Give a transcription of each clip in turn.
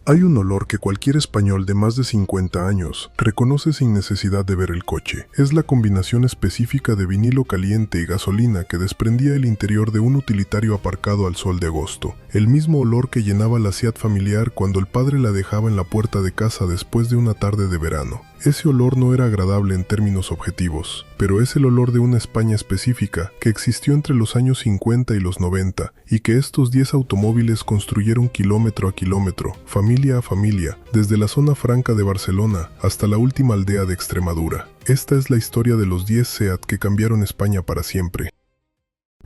Hay un olor que cualquier español de más de 50 años reconoce sin necesidad de ver el coche. Es la combinación específica de vinilo caliente y gasolina que desprendía el interior de un utilitario aparcado al sol de agosto. El mismo olor que llenaba la Seat familiar cuando el padre la dejaba en la puerta de casa después de una tarde de verano. Ese olor no era agradable en términos objetivos, pero es el olor de una España específica que existió entre los años 50 y los 90 y que estos 10 automóviles construyeron kilómetro a kilómetro, familia a familia, desde la zona franca de Barcelona hasta la última aldea de Extremadura. Esta es la historia de los 10 Seat que cambiaron España para siempre.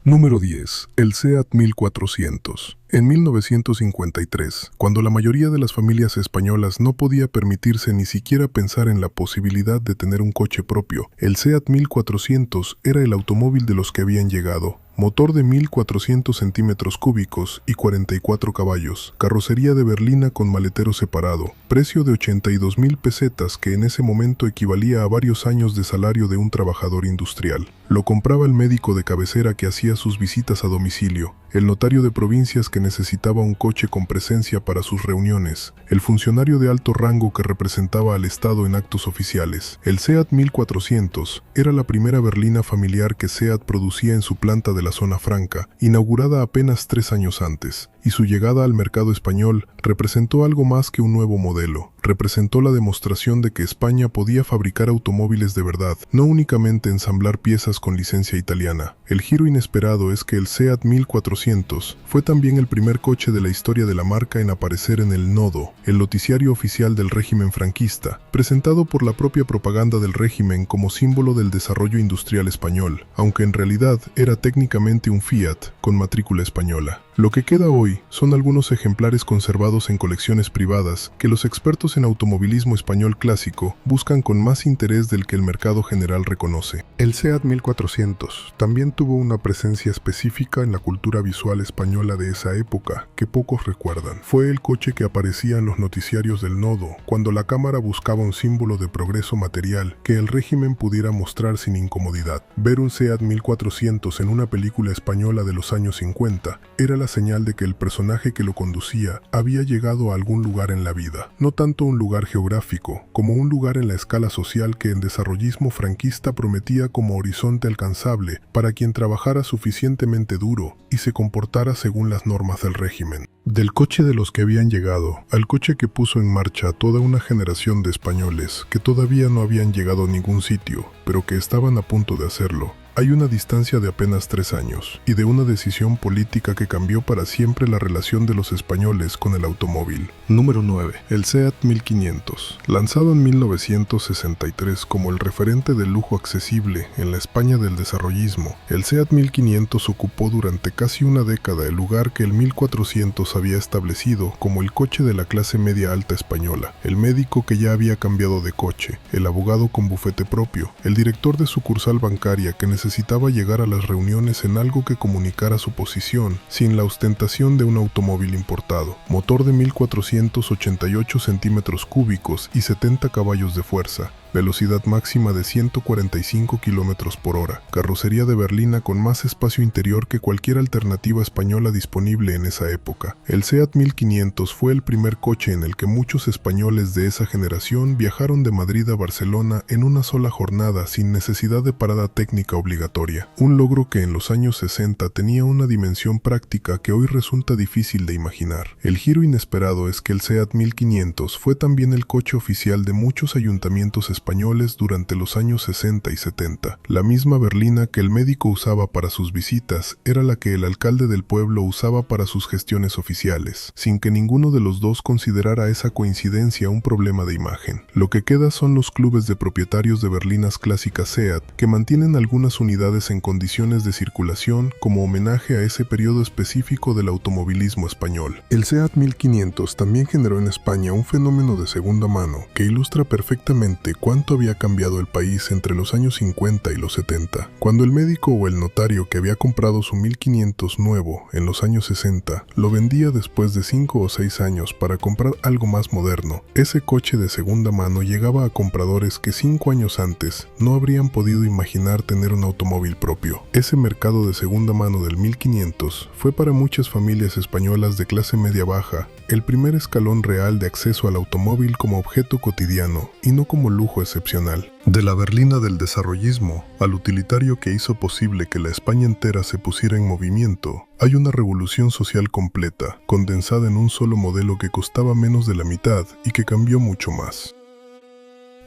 Número 10. El Seat 1400. En 1953, cuando la mayoría de las familias españolas no podía permitirse ni siquiera pensar en la posibilidad de tener un coche propio, el Seat 1400 era el automóvil de los que habían llegado. Motor de 1400 centímetros cúbicos y 44 caballos, carrocería de berlina con maletero separado, precio de 82,000 pesetas que en ese momento equivalía a varios años de salario de un trabajador industrial. Lo compraba el médico de cabecera que hacía sus visitas a domicilio, el notario de provincias que necesitaba un coche con presencia para sus reuniones, el funcionario de alto rango que representaba al Estado en actos oficiales. El Seat 1400 era la primera berlina familiar que Seat producía en su planta de la zona franca, inaugurada apenas 3 años antes, y su llegada al mercado español representó algo más que un nuevo modelo. Representó la demostración de que España podía fabricar automóviles de verdad, no únicamente ensamblar piezas con licencia italiana. El giro inesperado es que el Seat 1400 fue también el primer coche de la historia de la marca en aparecer en el Nodo, el noticiario oficial del régimen franquista, presentado por la propia propaganda del régimen como símbolo del desarrollo industrial español, aunque en realidad era técnicamente un Fiat con matrícula española. Lo que queda hoy son algunos ejemplares conservados en colecciones privadas que los expertos en automovilismo español clásico buscan con más interés del que el mercado general reconoce. El Seat 1400 también tuvo una presencia específica en la cultura visual española de esa época que pocos recuerdan. Fue el coche que aparecía en los noticiarios del Nodo cuando la cámara buscaba un símbolo de progreso material que el régimen pudiera mostrar sin incomodidad. Ver un Seat 1400 en una película española de los años 50 era la señal de que el personaje que lo conducía había llegado a algún lugar en la vida, no tanto un lugar geográfico, como un lugar en la escala social que en desarrollismo franquista prometía como horizonte alcanzable para quien trabajara suficientemente duro y se comportara según las normas del régimen. Del coche de los que habían llegado al coche que puso en marcha a toda una generación de españoles que todavía no habían llegado a ningún sitio, pero que estaban a punto de hacerlo, hay una distancia de apenas 3 años, y de una decisión política que cambió para siempre la relación de los españoles con el automóvil. Número 9. El Seat 1500. Lanzado en 1963 como el referente del lujo accesible en la España del desarrollismo, el Seat 1500 ocupó durante casi una década el lugar que el 1400 había establecido como el coche de la clase media alta española, el médico que ya había cambiado de coche, el abogado con bufete propio, el director de sucursal bancaria que necesitaba llegar a las reuniones en algo que comunicara su posición, sin la ostentación de un automóvil importado. Motor de 1488 centímetros cúbicos y 70 caballos de fuerza. Velocidad máxima de 145 km por hora. Carrocería de berlina con más espacio interior que cualquier alternativa española disponible en esa época. El Seat 1500 fue el primer coche en el que muchos españoles de esa generación viajaron de Madrid a Barcelona en una sola jornada sin necesidad de parada técnica obligatoria. Un logro que en los años 60 tenía una dimensión práctica que hoy resulta difícil de imaginar. El giro inesperado es que el Seat 1500 fue también el coche oficial de muchos ayuntamientos españoles durante los años 60 y 70. La misma berlina que el médico usaba para sus visitas era la que el alcalde del pueblo usaba para sus gestiones oficiales, sin que ninguno de los dos considerara esa coincidencia un problema de imagen. Lo que queda son los clubes de propietarios de berlinas clásicas Seat, que mantienen algunas unidades en condiciones de circulación como homenaje a ese periodo específico del automovilismo español. El Seat 1500 también generó en España un fenómeno de segunda mano que ilustra perfectamente cuánto había cambiado el país entre los años 50 y los 70. Cuando el médico o el notario que había comprado su 1500 nuevo en los años 60 lo vendía después de 5 o 6 años para comprar algo más moderno, ese coche de segunda mano llegaba a compradores que 5 años antes no habrían podido imaginar tener un automóvil propio. Ese mercado de segunda mano del 1500 fue para muchas familias españolas de clase media baja el primer escalón real de acceso al automóvil como objeto cotidiano y no como lujo excepcional. De la berlina del desarrollismo al utilitario que hizo posible que la España entera se pusiera en movimiento, hay una revolución social completa, condensada en un solo modelo que costaba menos de la mitad y que cambió mucho más.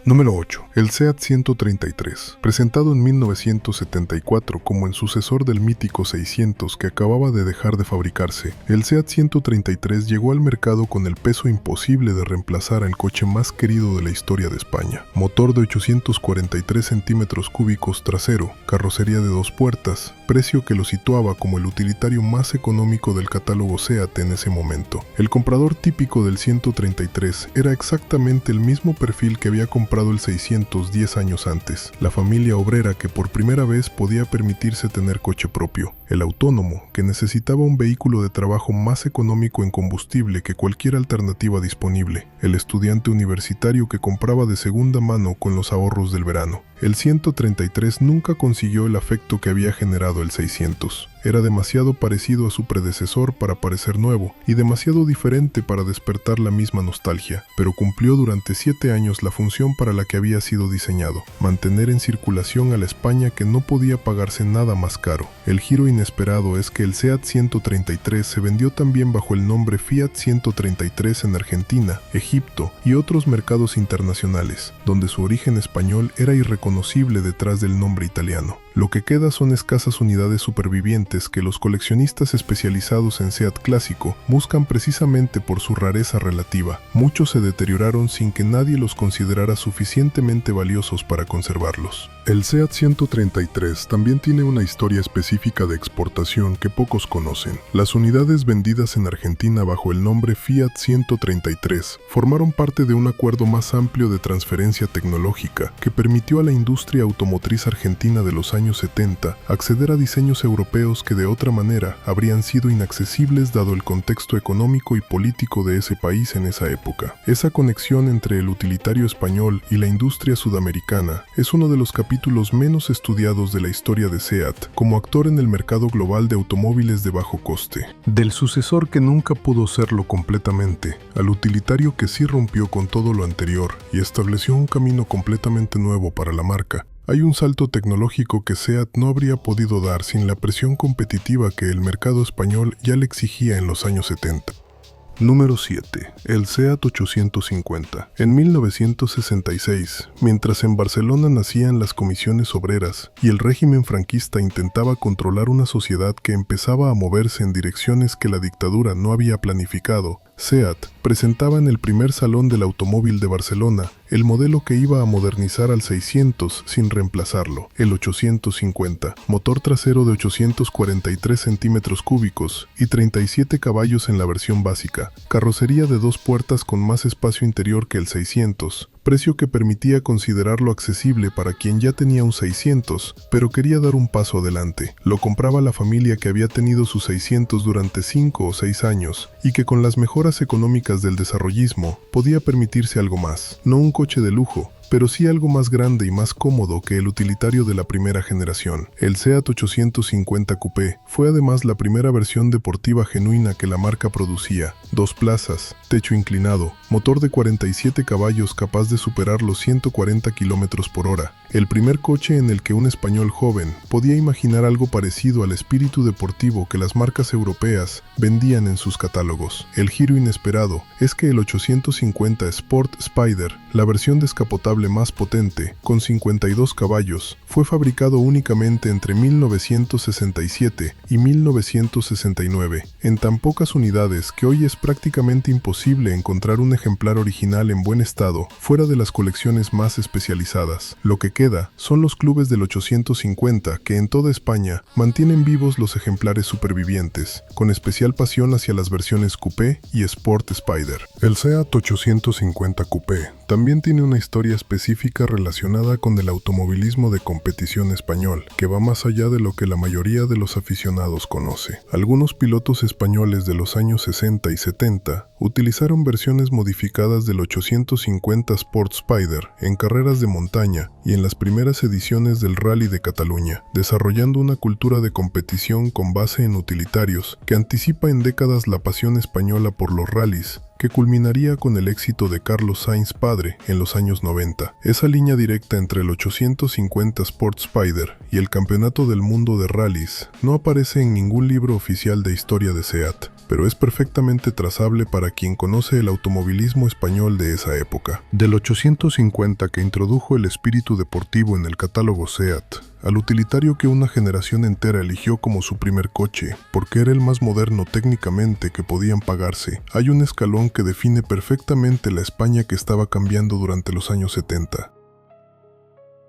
Número 8. El SEAT 133, presentado en 1974 como el sucesor del mítico 600 que acababa de dejar de fabricarse. El SEAT 133 llegó al mercado con el peso imposible de reemplazar al coche más querido de la historia de España. Motor de 843 centímetros cúbicos trasero, carrocería de 2 puertas, precio que lo situaba como el utilitario más económico del catálogo SEAT en ese momento. El comprador típico del 133 era exactamente el mismo perfil que había comprado el 600 10 años antes, la familia obrera que por primera vez podía permitirse tener coche propio, el autónomo que necesitaba un vehículo de trabajo más económico en combustible que cualquier alternativa disponible, el estudiante universitario que compraba de segunda mano con los ahorros del verano. El 133 nunca consiguió el afecto que había generado el 600. Era demasiado parecido a su predecesor para parecer nuevo y demasiado diferente para despertar la misma nostalgia, pero cumplió durante 7 años la función para la que había sido diseñado: mantener en circulación a la España que no podía pagarse nada más caro. El giro inesperado es que el SEAT 133 se vendió también bajo el nombre Fiat 133 en Argentina, Egipto y otros mercados internacionales, donde su origen español era irreconocible detrás del nombre italiano. Lo que queda son escasas unidades supervivientes que los coleccionistas especializados en SEAT clásico buscan precisamente por su rareza relativa. Muchos se deterioraron sin que nadie los considerara suficientemente valiosos para conservarlos. El SEAT 133 también tiene una historia específica de exportación que pocos conocen. Las unidades vendidas en Argentina bajo el nombre Fiat 133 formaron parte de un acuerdo más amplio de transferencia tecnológica que permitió a la industria automotriz argentina de los años 70 acceder a diseños europeos que de otra manera habrían sido inaccesibles dado el contexto económico y político de ese país en esa época. Esa conexión entre el utilitario español y la industria sudamericana es uno de los capítulos menos estudiados de la historia de SEAT como actor en el mercado global de automóviles de bajo coste. Del sucesor que nunca pudo serlo completamente, al utilitario que sí rompió con todo lo anterior y estableció un camino completamente nuevo para la marca, hay un salto tecnológico que SEAT no habría podido dar sin la presión competitiva que el mercado español ya le exigía en los años 70. Número 7. El SEAT 850. En 1966, mientras en Barcelona nacían las comisiones obreras y el régimen franquista intentaba controlar una sociedad que empezaba a moverse en direcciones que la dictadura no había planificado, SEAT presentaba en el primer salón del automóvil de Barcelona el modelo que iba a modernizar al 600 sin reemplazarlo, el 850, motor trasero de 843 centímetros cúbicos y 37 caballos en la versión básica, carrocería de 2 puertas con más espacio interior que el 600, precio que permitía considerarlo accesible para quien ya tenía un 600, pero quería dar un paso adelante. Lo compraba la familia que había tenido su 600 durante 5 o 6 años y que con las mejoras económicas del desarrollismo podía permitirse algo más, no un coche de lujo, pero sí algo más grande y más cómodo que el utilitario de la primera generación. El SEAT 850 Coupé fue además la primera versión deportiva genuina que la marca producía. 2 plazas, techo inclinado, motor de 47 caballos capaz de superar los 140 km/h. El primer coche en el que un español joven podía imaginar algo parecido al espíritu deportivo que las marcas europeas vendían en sus catálogos. El giro inesperado es que el 850 Sport Spider, la versión descapotable más potente, con 52 caballos, fue fabricado únicamente entre 1967 y 1969, en tan pocas unidades que hoy es prácticamente imposible encontrar un ejemplar original en buen estado fuera de las colecciones más especializadas. Lo que queda son los clubes del 850 que en toda España mantienen vivos los ejemplares supervivientes, con especial pasión hacia las versiones Coupé y Sport Spider. El SEAT 850 Coupé También tiene una historia específica relacionada con el automovilismo de competición español, que va más allá de lo que la mayoría de los aficionados conoce. Algunos pilotos españoles de los años 60 y 70 utilizaron versiones modificadas del 850 Sport Spider en carreras de montaña y en las primeras ediciones del Rally de Cataluña, desarrollando una cultura de competición con base en utilitarios que anticipa en décadas la pasión española por los rallies, que culminaría con el éxito de Carlos Sainz padre en los años 90. Esa línea directa entre el 850 Sport Spider y el Campeonato del Mundo de Rallys no aparece en ningún libro oficial de historia de SEAT, pero es perfectamente trazable para quien conoce el automovilismo español de esa época. Del 850 que introdujo el espíritu deportivo en el catálogo SEAT, al utilitario que una generación entera eligió como su primer coche, porque era el más moderno técnicamente que podían pagarse, hay un escalón que define perfectamente la España que estaba cambiando durante los años 70.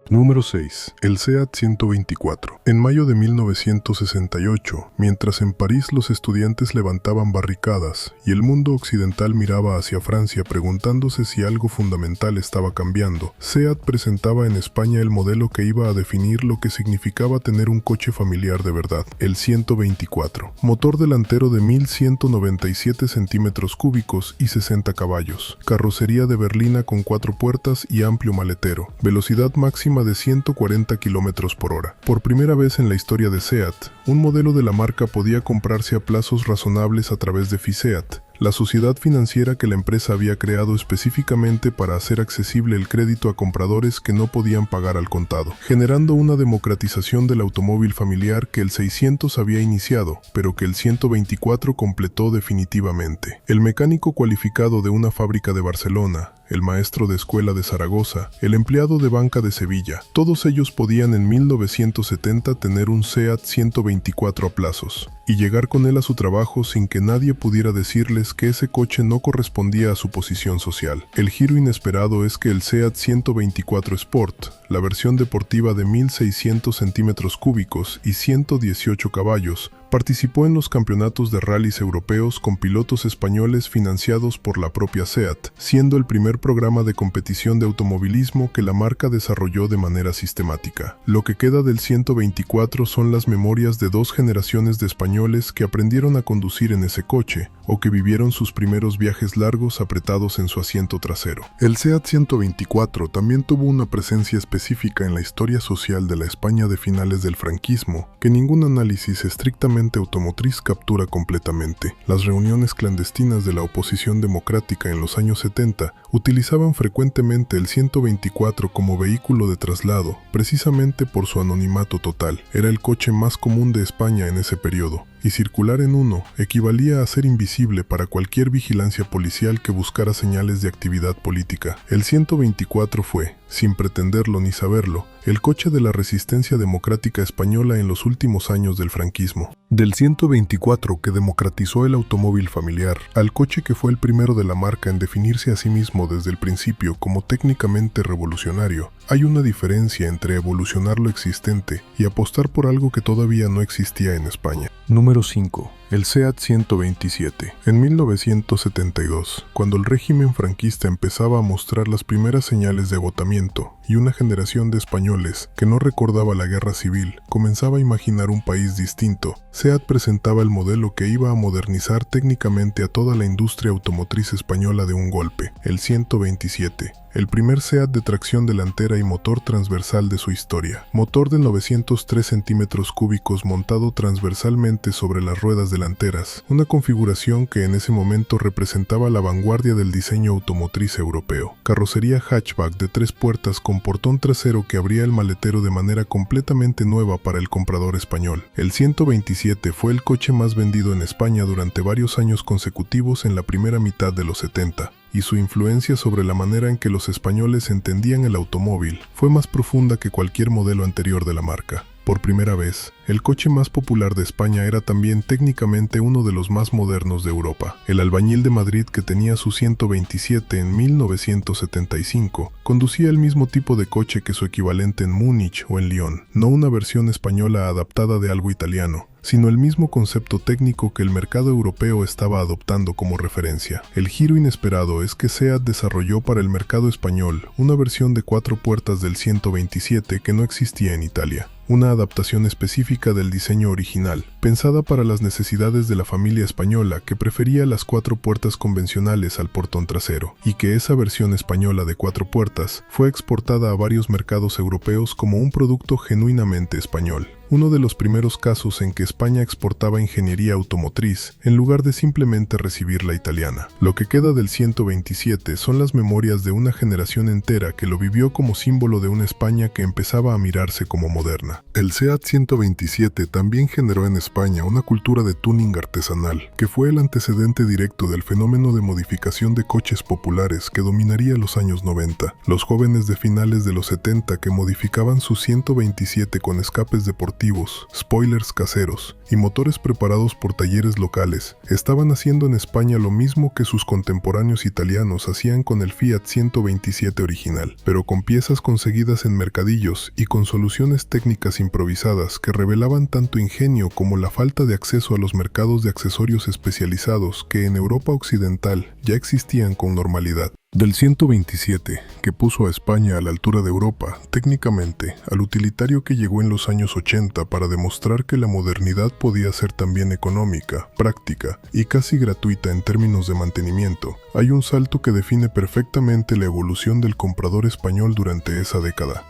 Número 6. El SEAT 124. En mayo de 1968, mientras en París los estudiantes levantaban barricadas y el mundo occidental miraba hacia Francia preguntándose si algo fundamental estaba cambiando, SEAT presentaba en España el modelo que iba a definir lo que significaba tener un coche familiar de verdad, el 124. Motor delantero de 1197 centímetros cúbicos y 60 caballos. Carrocería de berlina con 4 puertas y amplio maletero. Velocidad máxima de 140 km por hora. Por primera vez en la historia de SEAT, un modelo de la marca podía comprarse a plazos razonables a través de FISEAT, la sociedad financiera que la empresa había creado específicamente para hacer accesible el crédito a compradores que no podían pagar al contado, generando una democratización del automóvil familiar que el 600 había iniciado, pero que el 124 completó definitivamente. El mecánico cualificado de una fábrica de Barcelona, el maestro de escuela de Zaragoza, el empleado de banca de Sevilla, todos ellos podían en 1970 tener un SEAT 124 a plazos y llegar con él a su trabajo sin que nadie pudiera decirles que ese coche no correspondía a su posición social. El giro inesperado es que el SEAT 124 Sport, la versión deportiva de 1600 centímetros cúbicos y 118 caballos, participó en los campeonatos de rallies europeos con pilotos españoles financiados por la propia SEAT, siendo el primer programa de competición de automovilismo que la marca desarrolló de manera sistemática. Lo que queda del 124 son las memorias de 2 generaciones de españoles que aprendieron a conducir en ese coche o que vivieron sus primeros viajes largos apretados en su asiento trasero. El SEAT 124 también tuvo una presencia específica en la historia social de la España de finales del franquismo, que ningún análisis estrictamente automotriz captura completamente. Las reuniones clandestinas de la oposición democrática en los años 70 utilizaban frecuentemente el 124 como vehículo de traslado, precisamente por su anonimato total. Era el coche más común de España en ese periodo, y circular en uno equivalía a ser invisible para cualquier vigilancia policial que buscara señales de actividad política. El 124 fue, sin pretenderlo ni saberlo, el coche de la resistencia democrática española en los últimos años del franquismo. Del 124 que democratizó el automóvil familiar, al coche que fue el primero de la marca en definirse a sí mismo desde el principio como técnicamente revolucionario, hay una diferencia entre evolucionar lo existente y apostar por algo que todavía no existía en España. Número 5. El SEAT 127. En 1972, cuando el régimen franquista empezaba a mostrar las primeras señales de agotamiento y una generación de españoles que no recordaba la guerra civil comenzaba a imaginar un país distinto, SEAT presentaba el modelo que iba a modernizar técnicamente a toda la industria automotriz española de un golpe, el 127. El primer SEAT de tracción delantera y motor transversal de su historia. Motor de 903 centímetros cúbicos montado transversalmente sobre las ruedas delanteras, una configuración que en ese momento representaba la vanguardia del diseño automotriz europeo. Carrocería hatchback de 3 puertas con portón trasero que abría el maletero de manera completamente nueva para el comprador español. El 127 fue el coche más vendido en España durante varios años consecutivos en la primera mitad de los 70. Y su influencia sobre la manera en que los españoles entendían el automóvil fue más profunda que cualquier modelo anterior de la marca. Por primera vez, el coche más popular de España era también técnicamente uno de los más modernos de Europa. El albañil de Madrid, que tenía su 127 en 1975, conducía el mismo tipo de coche que su equivalente en Múnich o en Lyon, no una versión española adaptada de algo italiano, sino el mismo concepto técnico que el mercado europeo estaba adoptando como referencia. El giro inesperado es que SEAT desarrolló para el mercado español una versión de 4 puertas del 127 que no existía en Italia. Una adaptación específica del diseño original, pensada para las necesidades de la familia española que prefería las 4 puertas convencionales al portón trasero, y que esa versión española de 4 puertas fue exportada a varios mercados europeos como un producto genuinamente español. Uno de los primeros casos en que España exportaba ingeniería automotriz en lugar de simplemente recibir la italiana. Lo que queda del 127 son las memorias de una generación entera que lo vivió como símbolo de una España que empezaba a mirarse como moderna. El SEAT 127 también generó en España una cultura de tuning artesanal, que fue el antecedente directo del fenómeno de modificación de coches populares que dominaría los años 90. Los jóvenes de finales de los 70 que modificaban su 127 con escapes deportivos, spoilers caseros y motores preparados por talleres locales, estaban haciendo en España lo mismo que sus contemporáneos italianos hacían con el Fiat 127 original, pero con piezas conseguidas en mercadillos y con soluciones técnicas improvisadas que revelaban tanto ingenio como la falta de acceso a los mercados de accesorios especializados que en Europa occidental ya existían con normalidad. Del 127, que puso a España a la altura de Europa, técnicamente, al utilitario que llegó en los años 80 para demostrar que la modernidad podía ser también económica, práctica y casi gratuita en términos de mantenimiento, hay un salto que define perfectamente la evolución del comprador español durante esa década.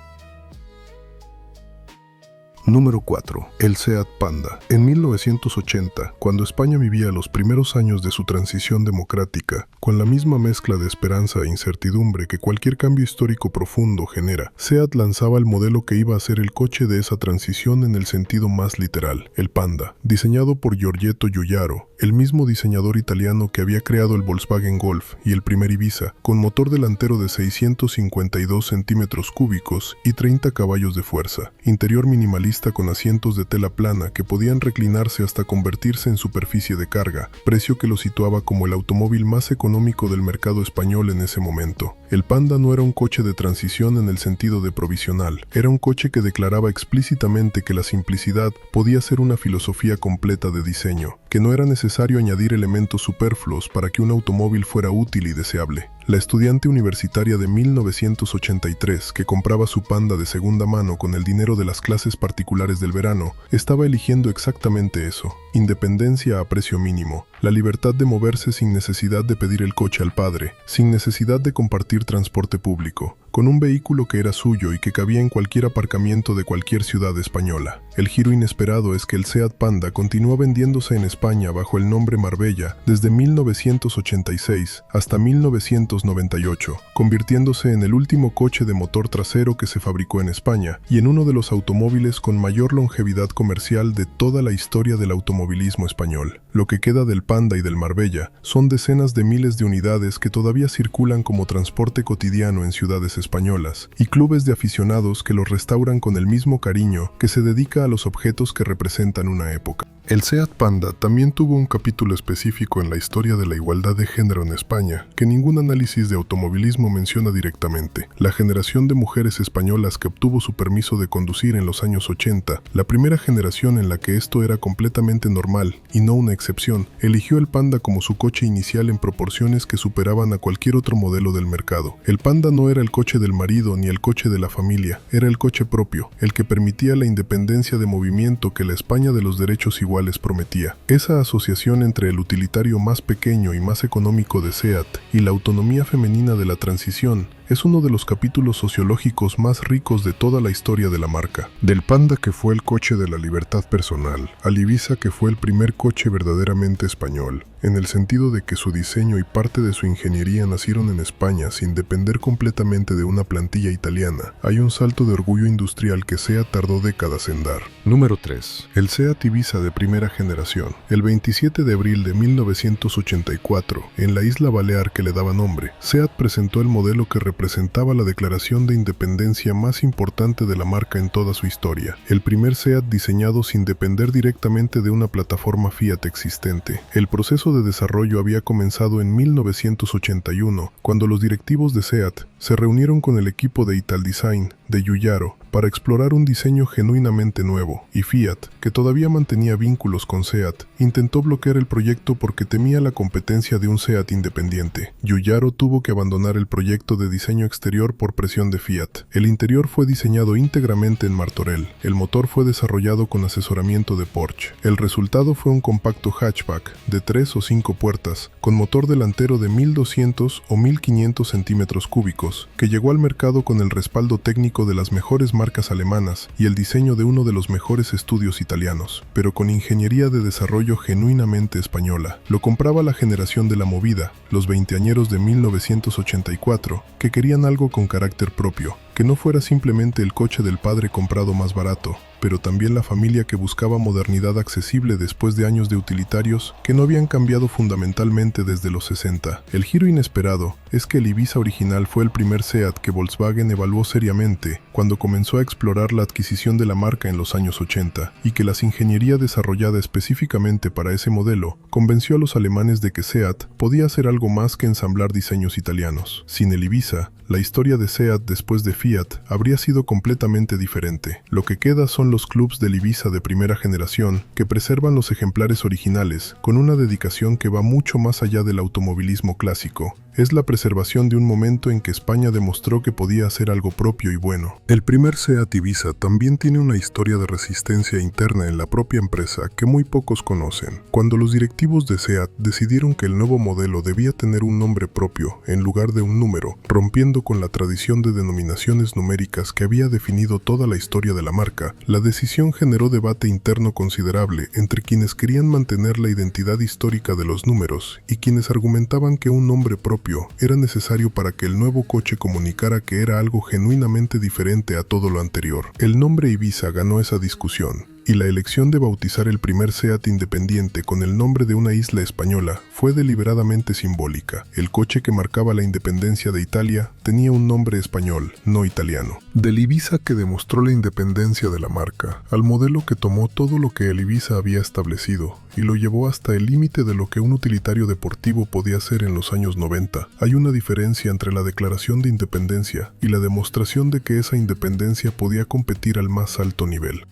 Número 4. El SEAT Panda. En 1980, cuando España vivía los primeros años de su transición democrática, con la misma mezcla de esperanza e incertidumbre que cualquier cambio histórico profundo genera, SEAT lanzaba el modelo que iba a ser el coche de esa transición en el sentido más literal, el Panda, diseñado por Giorgetto Giugiaro, el mismo diseñador italiano que había creado el Volkswagen Golf y el primer Ibiza, con motor delantero de 652 centímetros cúbicos y 30 caballos de fuerza, interior minimalista con asientos de tela plana que podían reclinarse hasta convertirse en superficie de carga, precio que lo situaba como el automóvil más económico del mercado español en ese momento. El Panda no era un coche de transición en el sentido de provisional, era un coche que declaraba explícitamente que la simplicidad podía ser una filosofía completa de diseño, que no era necesario añadir elementos superfluos para que un automóvil fuera útil y deseable. La estudiante universitaria de 1983, que compraba su Panda de segunda mano con el dinero de las clases particulares del verano, estaba eligiendo exactamente eso: independencia a precio mínimo, la libertad de moverse sin necesidad de pedir el coche al padre, sin necesidad de compartir transporte público, con un vehículo que era suyo y que cabía en cualquier aparcamiento de cualquier ciudad española. El giro inesperado es que el SEAT Panda continuó vendiéndose en España bajo el nombre Marbella desde 1986 hasta 1998, convirtiéndose en el último coche de motor trasero que se fabricó en España y en uno de los automóviles con mayor longevidad comercial de toda la historia del automovilismo español. Lo que queda del Panda y del Marbella son decenas de miles de unidades que todavía circulan como transporte cotidiano en ciudades españolas, y clubes de aficionados que los restauran con el mismo cariño que se dedica a los objetos que representan una época. El SEAT Panda también tuvo un capítulo específico en la historia de la igualdad de género en España, que ningún análisis de automovilismo menciona directamente. La generación de mujeres españolas que obtuvo su permiso de conducir en los años 80, la primera generación en la que esto era completamente normal y no una excepción, eligió el Panda como su coche inicial en proporciones que superaban a cualquier otro modelo del mercado. El Panda no era el coche del marido ni el coche de la familia, era el coche propio, el que permitía la independencia de movimiento que la España de los derechos iguales prometía. Esa asociación entre el utilitario más pequeño y más económico de SEAT y la autonomía femenina de la transición es uno de los capítulos sociológicos más ricos de toda la historia de la marca. Del Panda, que fue el coche de la libertad personal, al Ibiza, que fue el primer coche verdaderamente español, en el sentido de que su diseño y parte de su ingeniería nacieron en España sin depender completamente de una plantilla italiana, hay un salto de orgullo industrial que SEAT tardó décadas en dar. Número 3. El SEAT Ibiza de primera generación. El 27 de abril de 1984, en la isla Balear que le daba nombre, SEAT presentó el modelo que representaba la declaración de independencia más importante de la marca en toda su historia. El primer SEAT diseñado sin depender directamente de una plataforma Fiat existente. El proceso de desarrollo había comenzado en 1981, cuando los directivos de SEAT se reunieron con el equipo de Italdesign de Giugiaro para explorar un diseño genuinamente nuevo, y Fiat, que todavía mantenía vínculos con SEAT, intentó bloquear el proyecto porque temía la competencia de un SEAT independiente. Giugiaro tuvo que abandonar el proyecto de diseño exterior por presión de Fiat. El interior fue diseñado íntegramente en Martorell. El motor fue desarrollado con asesoramiento de Porsche. El resultado fue un compacto hatchback de 3 o 5 puertas, con motor delantero de 1200 o 1500 centímetros cúbicos, que llegó al mercado con el respaldo técnico de las mejores marcas alemanas y el diseño de uno de los mejores estudios italianos, pero con ingeniería de desarrollo genuinamente española. Lo compraba la generación de la movida, los veinteañeros de 1984, que querían algo con carácter propio, que no fuera simplemente el coche del padre comprado más barato, pero también la familia que buscaba modernidad accesible después de años de utilitarios que no habían cambiado fundamentalmente desde los 60. El giro inesperado es que el Ibiza original fue el primer SEAT que Volkswagen evaluó seriamente cuando comenzó a explorar la adquisición de la marca en los años 80, y que la ingeniería desarrollada específicamente para ese modelo convenció a los alemanes de que SEAT podía hacer algo más que ensamblar diseños italianos. Sin el Ibiza, la historia de SEAT después de Fiat habría sido completamente diferente. Lo que queda son los clubs del Ibiza de primera generación que preservan los ejemplares originales con una dedicación que va mucho más allá del automovilismo clásico. Es la preservación de un momento en que España demostró que podía hacer algo propio y bueno. El primer SEAT Ibiza también tiene una historia de resistencia interna en la propia empresa que muy pocos conocen. Cuando los directivos de SEAT decidieron que el nuevo modelo debía tener un nombre propio en lugar de un número, rompiendo con la tradición de denominaciones numéricas que había definido toda la historia de la marca, la decisión generó debate interno considerable entre quienes querían mantener la identidad histórica de los números y quienes argumentaban que un nombre propio era necesario para que el nuevo coche comunicara que era algo genuinamente diferente a todo lo anterior. El nombre Ibiza ganó esa discusión, y la elección de bautizar el primer SEAT independiente con el nombre de una isla española fue deliberadamente simbólica. El coche que marcaba la independencia de Italia tenía un nombre español, no italiano. Del Ibiza que demostró la independencia de la marca, al modelo que tomó todo lo que el Ibiza había establecido y lo llevó hasta el límite de lo que un utilitario deportivo podía ser en los años 90. Hay una diferencia entre la declaración de independencia y la demostración de que esa independencia podía competir al más alto nivel.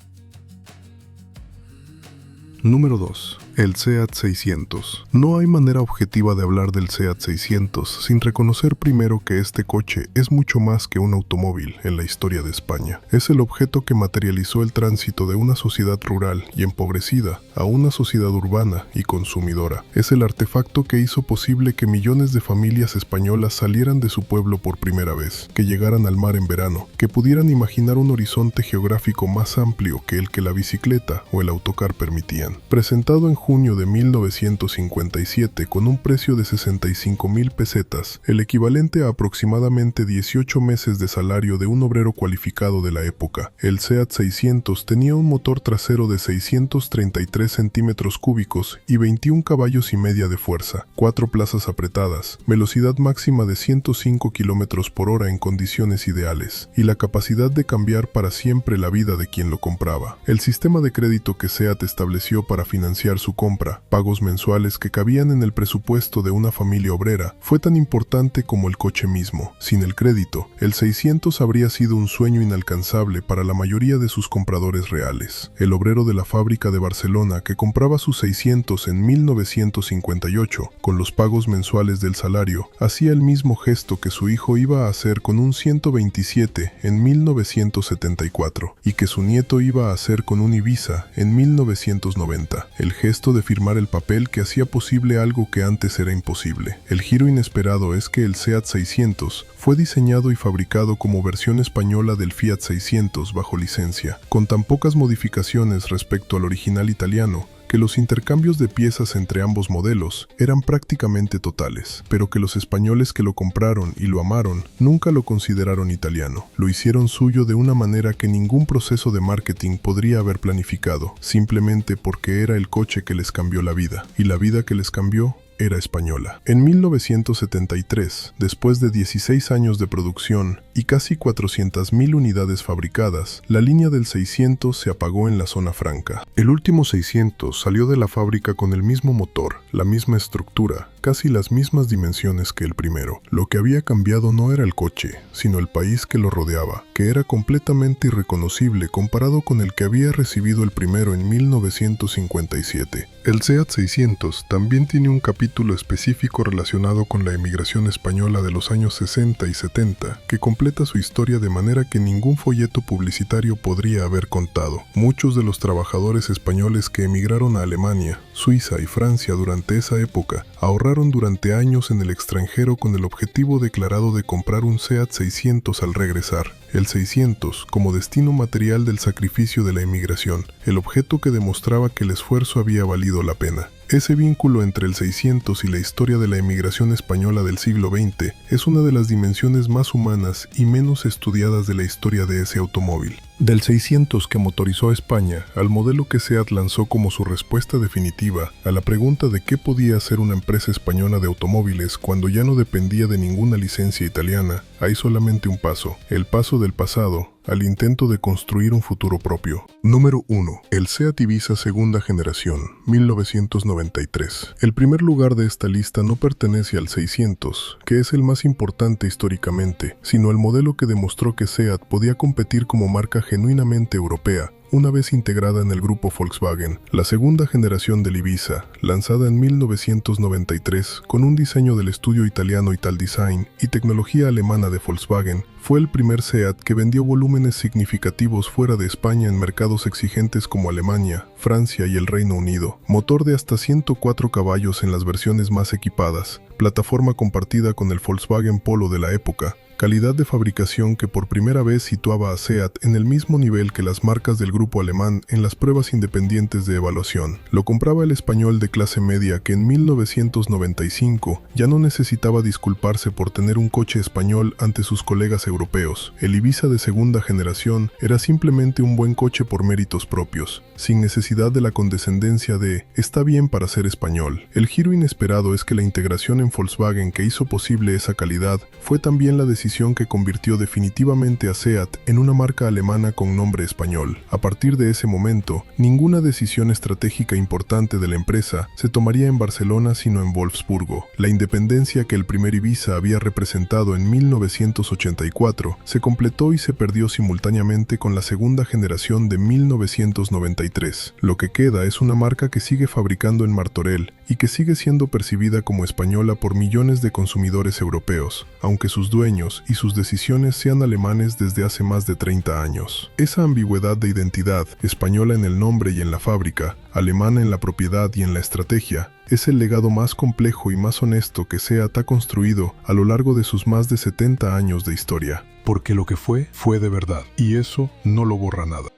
Número 2. El SEAT 600. No hay manera objetiva de hablar del SEAT 600 sin reconocer primero que este coche es mucho más que un automóvil en la historia de España. Es el objeto que materializó el tránsito de una sociedad rural y empobrecida a una sociedad urbana y consumidora. Es el artefacto que hizo posible que millones de familias españolas salieran de su pueblo por primera vez, que llegaran al mar en verano, que pudieran imaginar un horizonte geográfico más amplio que el que la bicicleta o el autocar permitían. Presentado en junio de 1957 con un precio de 65,000 pesetas, el equivalente a aproximadamente 18 meses de salario de un obrero cualificado de la época. El SEAT 600 tenía un motor trasero de 633 centímetros cúbicos y 21 caballos y media de fuerza, 4 plazas apretadas, velocidad máxima de 105 km por hora en condiciones ideales, y la capacidad de cambiar para siempre la vida de quien lo compraba. El sistema de crédito que SEAT estableció para financiar su compra, pagos mensuales que cabían en el presupuesto de una familia obrera, fue tan importante como el coche mismo. Sin el crédito, el 600 habría sido un sueño inalcanzable para la mayoría de sus compradores reales. El obrero de la fábrica de Barcelona que compraba sus 600 en 1958, con los pagos mensuales del salario, hacía el mismo gesto que su hijo iba a hacer con un 127 en 1974, y que su nieto iba a hacer con un Ibiza en 1990. El gesto de firmar el papel que hacía posible algo que antes era imposible. El giro inesperado es que el SEAT 600 fue diseñado y fabricado como versión española del Fiat 600 bajo licencia, con tan pocas modificaciones respecto al original italiano, que los intercambios de piezas entre ambos modelos eran prácticamente totales, pero que los españoles que lo compraron y lo amaron nunca lo consideraron italiano. Lo hicieron suyo de una manera que ningún proceso de marketing podría haber planificado, simplemente porque era el coche que les cambió la vida, y la vida que les cambió era española. En 1973, después de 16 años de producción y casi 400.000 unidades fabricadas, la línea del 600 se apagó en la zona franca. El último 600 salió de la fábrica con el mismo motor, la misma estructura, casi las mismas dimensiones que el primero. Lo que había cambiado no era el coche, sino el país que lo rodeaba, que era completamente irreconocible comparado con el que había recibido el primero en 1957. El SEAT 600 también tiene un capítulo específico relacionado con la emigración española de los años 60 y 70, que completa su historia de manera que ningún folleto publicitario podría haber contado. Muchos de los trabajadores españoles que emigraron a Alemania, Suiza y Francia durante esa época ahorraron durante años en el extranjero con el objetivo declarado de comprar un SEAT 600 al regresar. El 600 como destino material del sacrificio de la emigración, el objeto que demostraba que el esfuerzo había valido la pena. Ese vínculo entre el 600 y la historia de la emigración española del siglo XX es una de las dimensiones más humanas y menos estudiadas de la historia de ese automóvil. Del 600 que motorizó a España al modelo que SEAT lanzó como su respuesta definitiva a la pregunta de qué podía hacer una empresa española de automóviles cuando ya no dependía de ninguna licencia italiana, hay solamente un paso, el paso del pasado al intento de construir un futuro propio. Número 1. El SEAT Ibiza segunda generación, 1993. El primer lugar de esta lista no pertenece al 600, que es el más importante históricamente, sino al modelo que demostró que SEAT podía competir como marca genuinamente europea, una vez integrada en el grupo Volkswagen. La segunda generación del Ibiza, lanzada en 1993 con un diseño del estudio italiano Italdesign y tecnología alemana de Volkswagen, fue el primer SEAT que vendió volúmenes significativos fuera de España en mercados exigentes como Alemania, Francia y el Reino Unido. Motor de hasta 104 caballos en las versiones más equipadas, plataforma compartida con el Volkswagen Polo de la época, calidad de fabricación que por primera vez situaba a SEAT en el mismo nivel que las marcas del grupo alemán en las pruebas independientes de evaluación. Lo compraba el español de clase media que en 1995 ya no necesitaba disculparse por tener un coche español ante sus colegas europeos. El Ibiza de segunda generación era simplemente un buen coche por méritos propios, sin necesidad de la condescendencia de «está bien para ser español». El giro inesperado es que la integración en Volkswagen que hizo posible esa calidad fue también la decisión que convirtió definitivamente a SEAT en una marca alemana con nombre español. A partir de ese momento, ninguna decisión estratégica importante de la empresa se tomaría en Barcelona sino en Wolfsburgo. La independencia que el primer Ibiza había representado en 1984 se completó y se perdió simultáneamente con la segunda generación de 1993. Lo que queda es una marca que sigue fabricando en Martorell y que sigue siendo percibida como española por millones de consumidores europeos, aunque sus dueños y sus decisiones sean alemanes desde hace más de 30 años. Esa ambigüedad de identidad, española en el nombre y en la fábrica, alemana en la propiedad y en la estrategia, es el legado más complejo y más honesto que SEAT ha construido a lo largo de sus más de 70 años de historia. Porque lo que fue, fue de verdad, y eso no lo borra nada.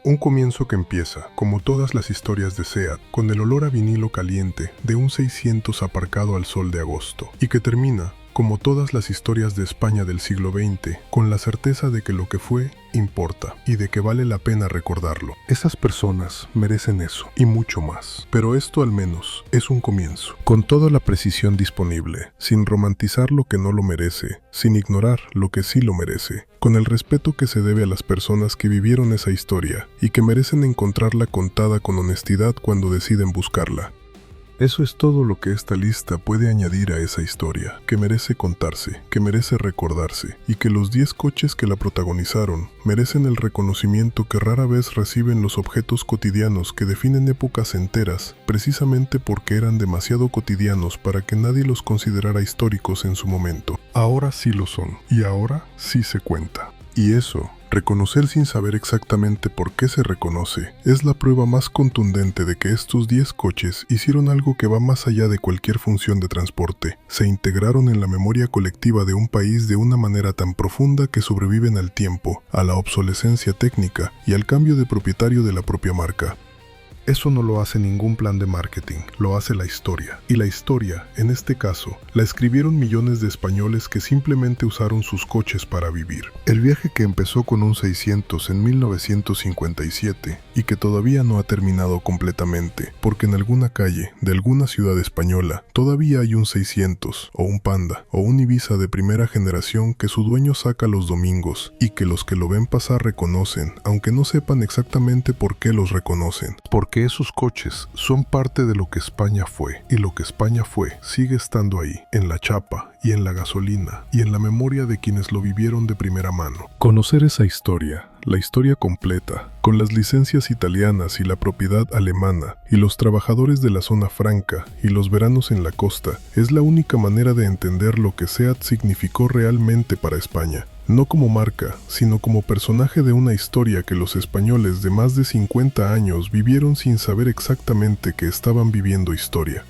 Un comienzo que empieza, como todas las historias de SEAT, con el olor a vinilo caliente de un 600 aparcado al sol de agosto, y que termina, como todas las historias de España del siglo XX, con la certeza de que lo que fue importa y de que vale la pena recordarlo. Esas personas merecen eso y mucho más, pero esto al menos es un comienzo, con toda la precisión disponible, sin romantizar lo que no lo merece, sin ignorar lo que sí lo merece, con el respeto que se debe a las personas que vivieron esa historia y que merecen encontrarla contada con honestidad cuando deciden buscarla. Eso es todo lo que esta lista puede añadir a esa historia, que merece contarse, que merece recordarse, y que los 10 coches que la protagonizaron merecen el reconocimiento que rara vez reciben los objetos cotidianos que definen épocas enteras, precisamente porque eran demasiado cotidianos para que nadie los considerara históricos en su momento. Ahora sí lo son, y ahora sí se cuenta. Y eso, reconocer sin saber exactamente por qué se reconoce, es la prueba más contundente de que estos 10 coches hicieron algo que va más allá de cualquier función de transporte. Se integraron en la memoria colectiva de un país de una manera tan profunda que sobreviven al tiempo, a la obsolescencia técnica y al cambio de propietario de la propia marca. Eso no lo hace ningún plan de marketing, lo hace la historia. Y la historia, en este caso, la escribieron millones de españoles que simplemente usaron sus coches para vivir. El viaje que empezó con un 600 en 1957 y que todavía no ha terminado completamente, porque en alguna calle de alguna ciudad española todavía hay un 600 o un Panda o un Ibiza de primera generación que su dueño saca los domingos y que los que lo ven pasar reconocen, aunque no sepan exactamente por qué los reconocen. Porque esos coches son parte de lo que España fue, y lo que España fue sigue estando ahí, en la chapa y en la gasolina y en la memoria de quienes lo vivieron de primera mano. Conocer esa historia, la historia completa, con las licencias italianas y la propiedad alemana, y los trabajadores de la zona franca y los veranos en la costa, es la única manera de entender lo que SEAT significó realmente para España. No como marca, sino como personaje de una historia que los españoles de más de 50 años vivieron sin saber exactamente que estaban viviendo historia.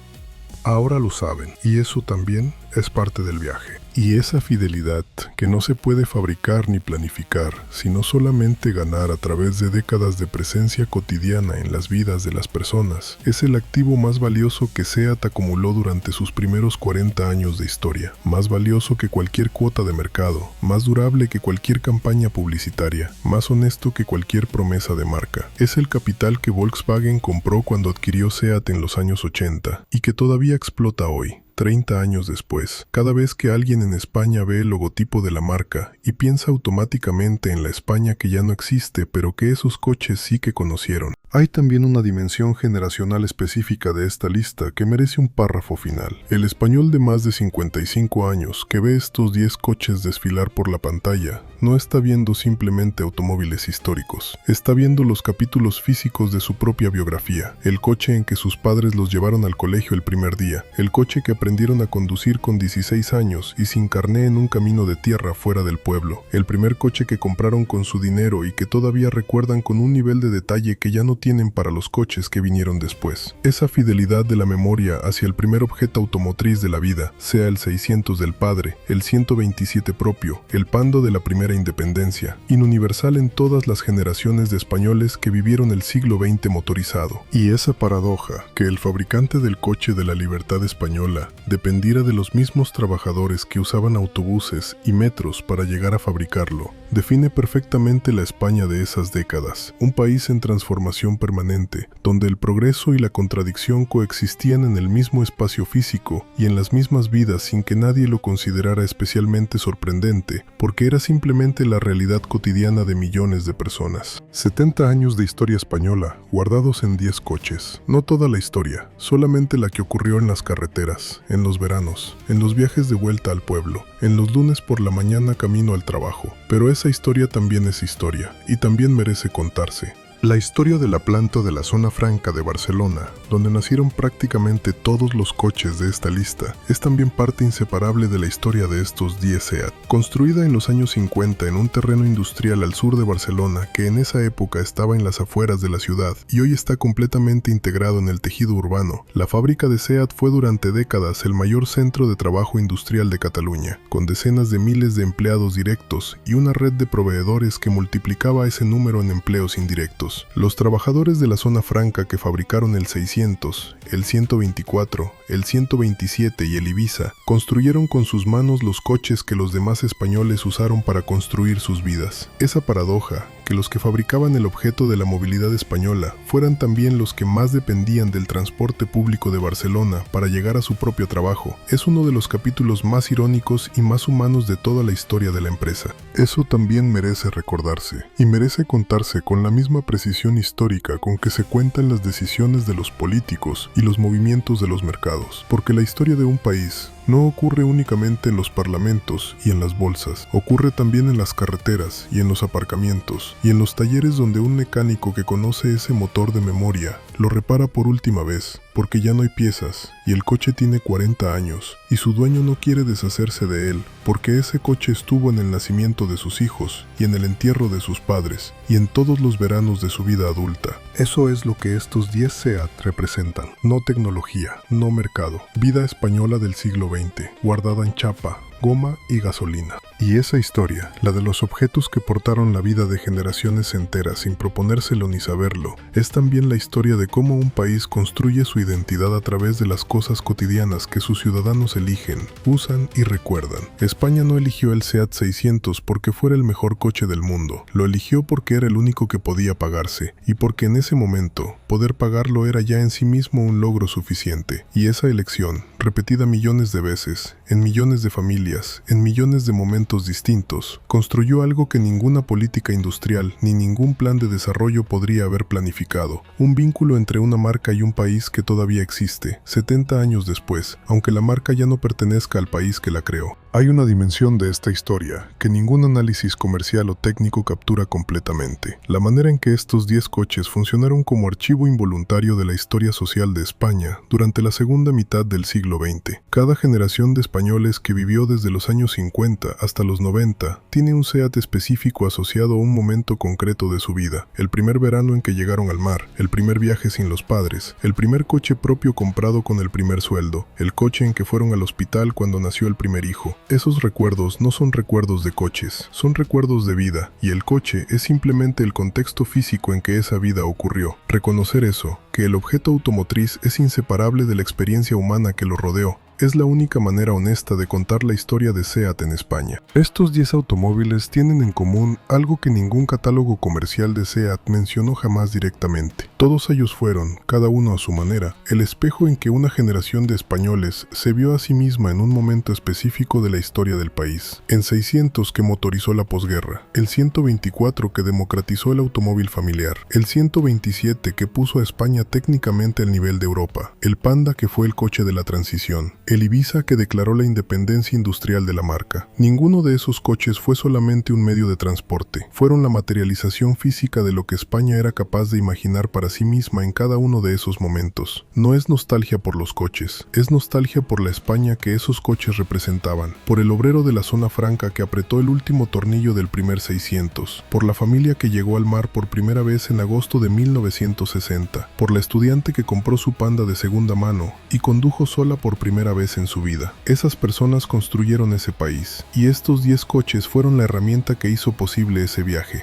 Ahora lo saben, y eso también es parte del viaje. Y esa fidelidad que no se puede fabricar ni planificar, sino solamente ganar a través de décadas de presencia cotidiana en las vidas de las personas, es el activo más valioso que SEAT acumuló durante sus primeros 40 años de historia. Más valioso que cualquier cuota de mercado, más durable que cualquier campaña publicitaria, más honesto que cualquier promesa de marca. Es el capital que Volkswagen compró cuando adquirió SEAT en los años 80 y que todavía explota hoy. 30 años después, cada vez que alguien en España ve el logotipo de la marca y piensa automáticamente en la España que ya no existe, pero que esos coches sí que conocieron. Hay también una dimensión generacional específica de esta lista que merece un párrafo final. El español de más de 55 años que ve estos 10 coches desfilar por la pantalla no está viendo simplemente automóviles históricos, está viendo los capítulos físicos de su propia biografía, el coche en que sus padres los llevaron al colegio el primer día, el coche que aprendieron a conducir con 16 años y sin carné en un camino de tierra fuera del pueblo, el primer coche que compraron con su dinero y que todavía recuerdan con un nivel de detalle que ya no tienen para los coches que vinieron después. Esa fidelidad de la memoria hacia el primer objeto automotriz de la vida, sea el 600 del padre, el 127 propio, el Pando de la primera independencia, inuniversal en todas las generaciones de españoles que vivieron el siglo XX motorizado. Y esa paradoja, que el fabricante del coche de la libertad española dependiera de los mismos trabajadores que usaban autobuses y metros para llegar a fabricarlo, define perfectamente la España de esas décadas, un país en transformación permanente, donde el progreso y la contradicción coexistían en el mismo espacio físico y en las mismas vidas sin que nadie lo considerara especialmente sorprendente, porque era simplemente la realidad cotidiana de millones de personas. 70 años de historia española, guardados en 10 coches. No toda la historia, solamente la que ocurrió en las carreteras, en los veranos, en los viajes de vuelta al pueblo, en los lunes por la mañana camino al trabajo. Pero esa historia también es historia, y también merece contarse. La historia de la planta de la zona franca de Barcelona, donde nacieron prácticamente todos los coches de esta lista, es también parte inseparable de la historia de estos 10 SEAT. Construida en los años 50 en un terreno industrial al sur de Barcelona que en esa época estaba en las afueras de la ciudad y hoy está completamente integrado en el tejido urbano, la fábrica de SEAT fue durante décadas el mayor centro de trabajo industrial de Cataluña, con decenas de miles de empleados directos y una red de proveedores que multiplicaba ese número en empleos indirectos. Los trabajadores de la zona franca que fabricaron el 600, el 124, el 127 y el Ibiza, construyeron con sus manos los coches que los demás españoles usaron para construir sus vidas. Esa paradoja, que los que fabricaban el objeto de la movilidad española fueran también los que más dependían del transporte público de Barcelona para llegar a su propio trabajo, es uno de los capítulos más irónicos y más humanos de toda la historia de la empresa. Eso también merece recordarse, y merece contarse con la misma precisión histórica con que se cuentan las decisiones de los políticos y los movimientos de los mercados, porque la historia de un país no ocurre únicamente en los parlamentos y en las bolsas, ocurre también en las carreteras y en los aparcamientos y en los talleres donde un mecánico que conoce ese motor de memoria lo repara por última vez porque ya no hay piezas y el coche tiene 40 años y su dueño no quiere deshacerse de él porque ese coche estuvo en el nacimiento de sus hijos y en el entierro de sus padres y en todos los veranos de su vida adulta. Eso es lo que estos 10 SEAT representan. No tecnología, no mercado. Vida española del siglo XX, guardada en chapa, goma y gasolina. Y esa historia, la de los objetos que portaron la vida de generaciones enteras sin proponérselo ni saberlo, es también la historia de cómo un país construye su identidad a través de las cosas cotidianas que sus ciudadanos eligen, usan y recuerdan. España no eligió el Seat 600 porque fuera el mejor coche del mundo, lo eligió porque era el único que podía pagarse, y porque en ese momento, poder pagarlo era ya en sí mismo un logro suficiente. Y esa elección, repetida millones de veces, en millones de familias, en millones de momentos distintos, construyó algo que ninguna política industrial ni ningún plan de desarrollo podría haber planificado, un vínculo entre una marca y un país que todavía existe, 70 años después, aunque la marca ya no pertenezca al país que la creó. Hay una dimensión de esta historia que ningún análisis comercial o técnico captura completamente. La manera en que estos 10 coches funcionaron como archivo involuntario de la historia social de España durante la segunda mitad del siglo XX. Cada generación de españoles que vivió desde los años 50 hasta los 90 tiene un SEAT específico asociado a un momento concreto de su vida. El primer verano en que llegaron al mar, el primer viaje sin los padres, el primer coche propio comprado con el primer sueldo, el coche en que fueron al hospital cuando nació el primer hijo. Esos recuerdos no son recuerdos de coches, son recuerdos de vida, y el coche es simplemente el contexto físico en que esa vida ocurrió. Reconocer eso, que el objeto automotriz es inseparable de la experiencia humana que lo rodeó, es la única manera honesta de contar la historia de SEAT en España. Estos 10 automóviles tienen en común algo que ningún catálogo comercial de SEAT mencionó jamás directamente. Todos ellos fueron, cada uno a su manera, el espejo en que una generación de españoles se vio a sí misma en un momento específico de la historia del país. El 600 que motorizó la posguerra, el 124 que democratizó el automóvil familiar, el 127 que puso a España técnicamente al nivel de Europa, el Panda que fue el coche de la transición, el Ibiza que declaró la independencia industrial de la marca. Ninguno de esos coches fue solamente un medio de transporte, fueron la materialización física de lo que España era capaz de imaginar para sí misma en cada uno de esos momentos. No es nostalgia por los coches, es nostalgia por la España que esos coches representaban, por el obrero de la zona franca que apretó el último tornillo del primer 600, por la familia que llegó al mar por primera vez en agosto de 1960, por la estudiante que compró su Panda de segunda mano y condujo sola por primera vez en su vida. Esas personas construyeron ese país, y estos 10 coches fueron la herramienta que hizo posible ese viaje.